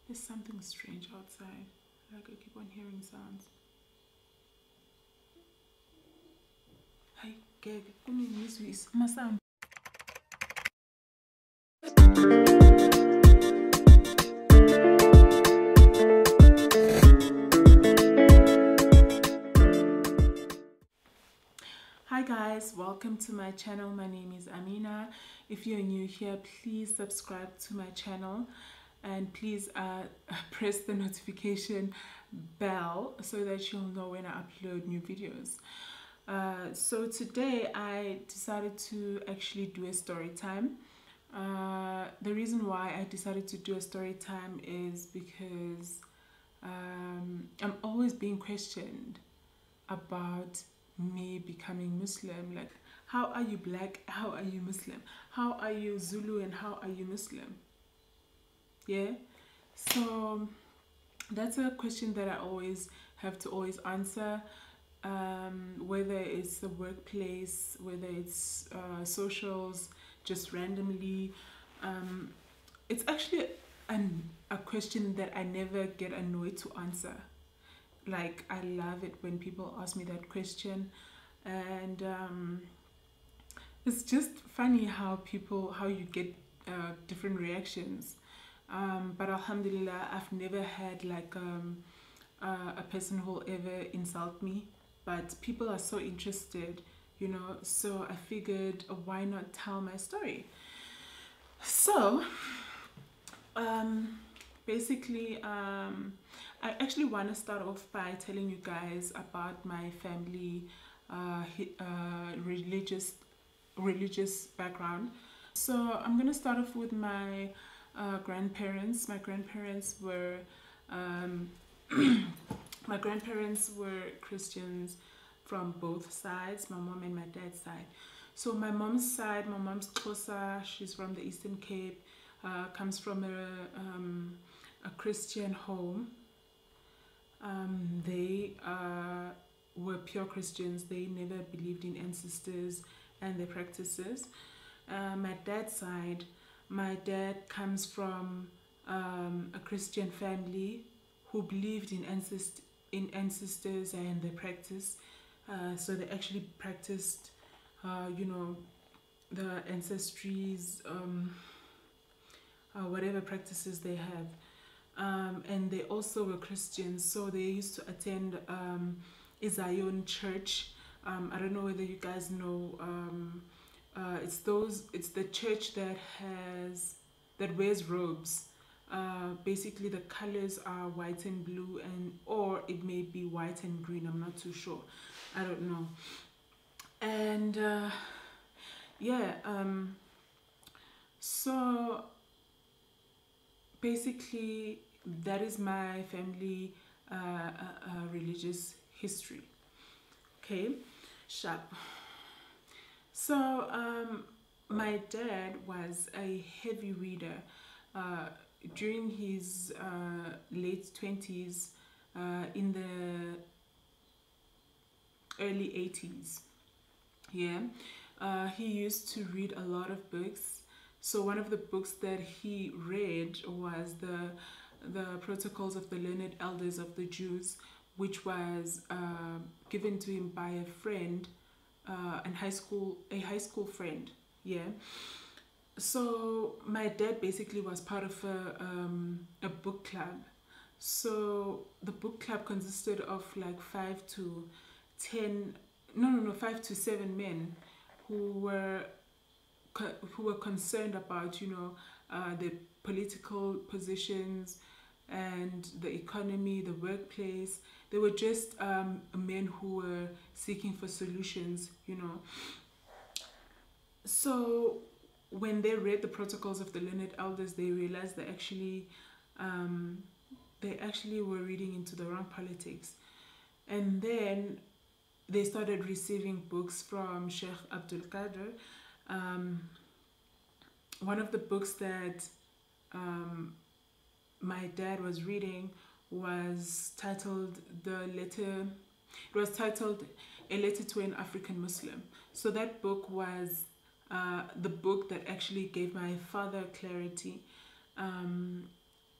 There's something strange outside. Like I keep on hearing sounds. Hi, Geg. Come in, this my sound. Hi guys, welcome to my channel. My name is Amina. If you're new here, please subscribe to my channel and please press the notification bell so that you'll know when I upload new videos. So today I decided to actually do a story time. The reason why I decided to do a story time is because I'm always being questioned about me becoming Muslim. Like, how are you black? How are you Muslim? How are you Zulu and how are you Muslim? Yeah. So that's a question that I always have to always answer. Whether it's the workplace, whether it's socials, just randomly. It's actually a question that I never get annoyed to answer. Like, I love it when people ask me that question, and it's just funny how you get different reactions. But Alhamdulillah, I've never had like a person who will ever insult me. But people are so interested, so I figured, why not tell my story? So, um, basically, I actually want to start off by telling you guys about my family religious background. So I'm gonna start off with my grandparents. Um, my grandparents were Christians from both sides, my mom and my dad's side. So my mom's side, my mom's Xhosa, she's from the Eastern Cape, comes from a Christian home. They were pure Christians. They never believed in ancestors and their practices. My dad's side, my dad comes from a Christian family who believed in ancestors and their practice. So they actually practiced, the ancestries, whatever practices they have. And they also were Christians, so they used to attend Zion Church. I don't know whether you guys know. It's the church that wears robes. Basically, the colors are white and blue, or it may be white and green. I'm not too sure. I don't know. And yeah. So basically, that is my family religious history. Okay, sharp. So my dad was a heavy reader. During his late 20s, in the early 80s. Yeah, he used to read a lot of books. So one of the books that he read was the Protocols of the Learned Elders of the Jews, which was given to him by a friend, a high school friend. Yeah. So my dad basically was part of a book club. So the book club consisted of like 5 to 7 men who were concerned about the political positions and the economy, the workplace. They were just men who were seeking for solutions. So when they read the Protocols of the Learned Elders, they realized they actually were reading into the wrong politics. And then they started receiving books from Sheikh Abdul Qadir. One of the books that my dad was reading was titled A Letter to an African Muslim. So that book was the book that actually gave my father clarity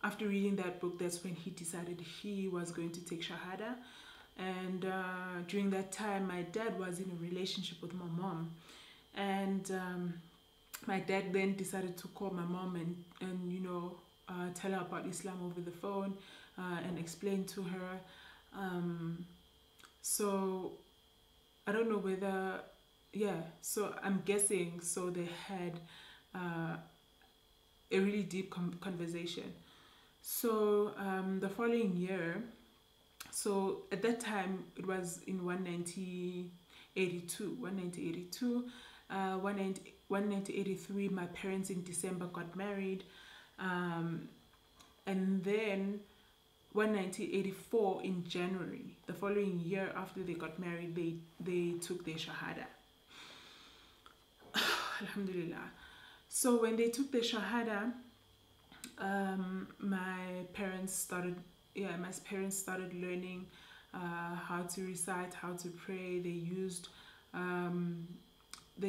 after reading that book, that's when he decided he was going to take Shahada. And during that time, my dad was in a relationship with my mom. And my dad then decided to call my mom and tell her about Islam over the phone and explain to her. So I don't know whether, yeah, so I'm guessing, so they had a really deep conversation. So the following year, so at that time it was in 1982, 1983, my parents in December got married. And then 1984 in January, the following year after they got married, they took their Shahada. Alhamdulillah. So when they took their Shahada, my parents started learning how to recite, how to pray. They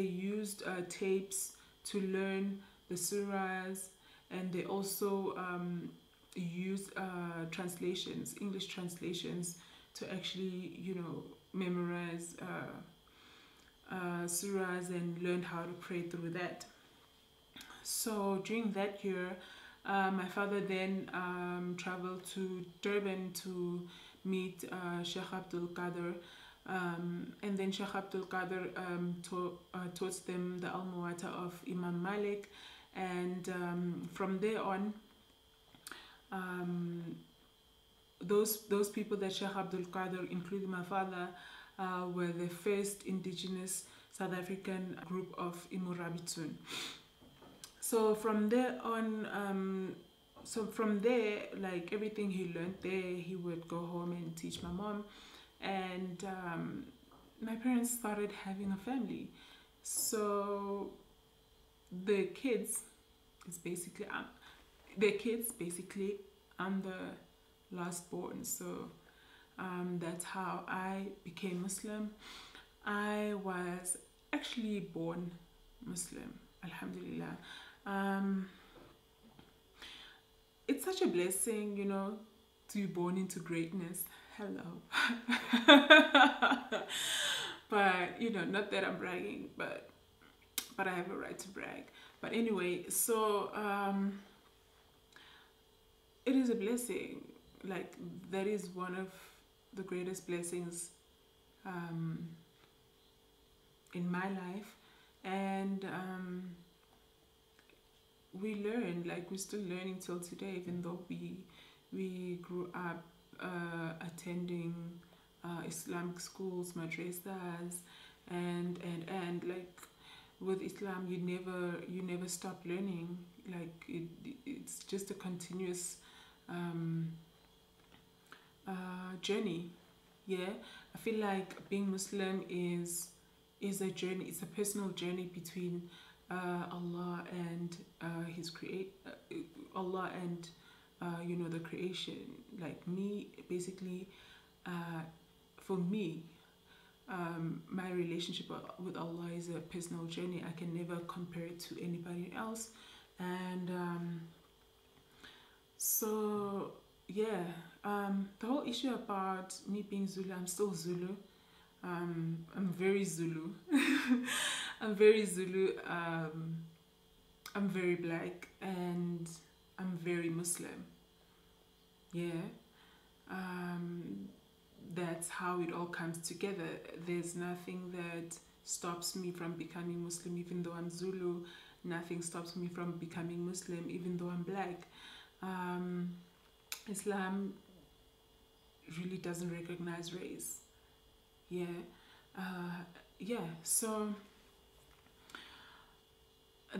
used tapes to learn the surahs, and they also used translations, English translations, to actually memorize surahs and learn how to pray through that. So during that year, my father then traveled to Durban to meet Sheikh Abdul Qadir, and then Sheikh Abdul Qadir taught them the Al-Muwatta of Imam Malik, and from there on, those people that Sheikh Abdul Qadir, including my father, were the first indigenous South African group of Imurabitun. So from there on, like everything he learned there, he would go home and teach my mom, and my parents started having a family. So the kids is basically I'm the last born. So that's how I became Muslim. I was actually born Muslim, alhamdulillah. It's such a blessing, to be born into greatness. Hello. But not that I'm bragging, but I have a right to brag. But anyway, so it is a blessing. Like, that is one of the greatest blessings in my life. And we learn, like, we're still learning till today, even though we grew up attending Islamic schools, madrasas, and like, with Islam, you never stop learning. Like, it's just a continuous journey. Yeah, I feel like being Muslim is a journey. It's a personal journey between Allah and Allah and the creation. Like me, basically, for me, my relationship with Allah is a personal journey. I can never compare it to anybody else. And so yeah, the whole issue about me being Zulu, I'm still Zulu. I'm very Zulu. I'm very Zulu. I'm very black, and I'm very Muslim. Yeah. That's how it all comes together. There's nothing that stops me from becoming Muslim, even though I'm Zulu. Nothing stops me from becoming Muslim, even though I'm black. Islam really doesn't recognize race. Yeah. Yeah. So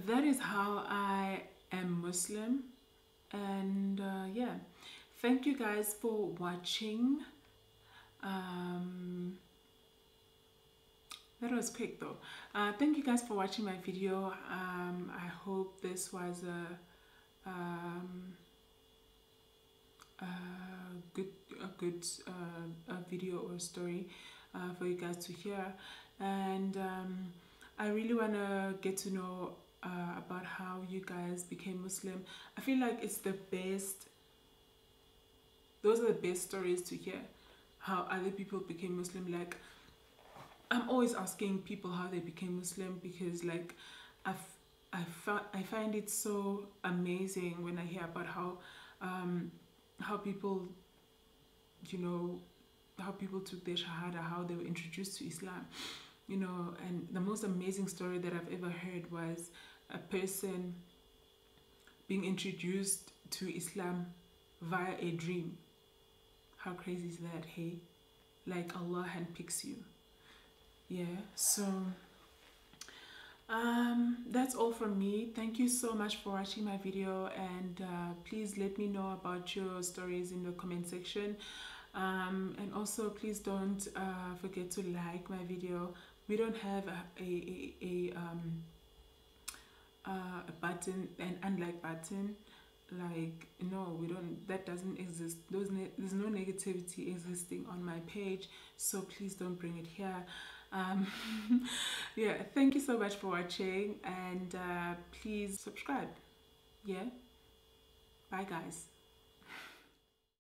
that is how I am Muslim. And yeah, thank you guys for watching. That was quick though. Thank you guys for watching my video. I hope this was a good video or story for you guys to hear. And I really want to get to know about how you guys became Muslim. I feel like it's the best those are the best stories to hear, how other people became Muslim. Like, I'm always asking people how they became Muslim, because like I find it so amazing when I hear about how people, you know, how people took their shahada, how they were introduced to Islam, you know. And the most amazing story that I've ever heard was a person being introduced to Islam via a dream. How crazy is that, hey? Like Allah handpicks you. Yeah, so that's all from me. Thank you so much for watching my video, and please let me know about your stories in the comment section. And also please don't forget to like my video. We don't have a button, an unlike button. Like, no, we don't, that doesn't exist. There's no negativity existing on my page, so please don't bring it here. Yeah, thank you so much for watching, and please subscribe. Yeah, bye guys.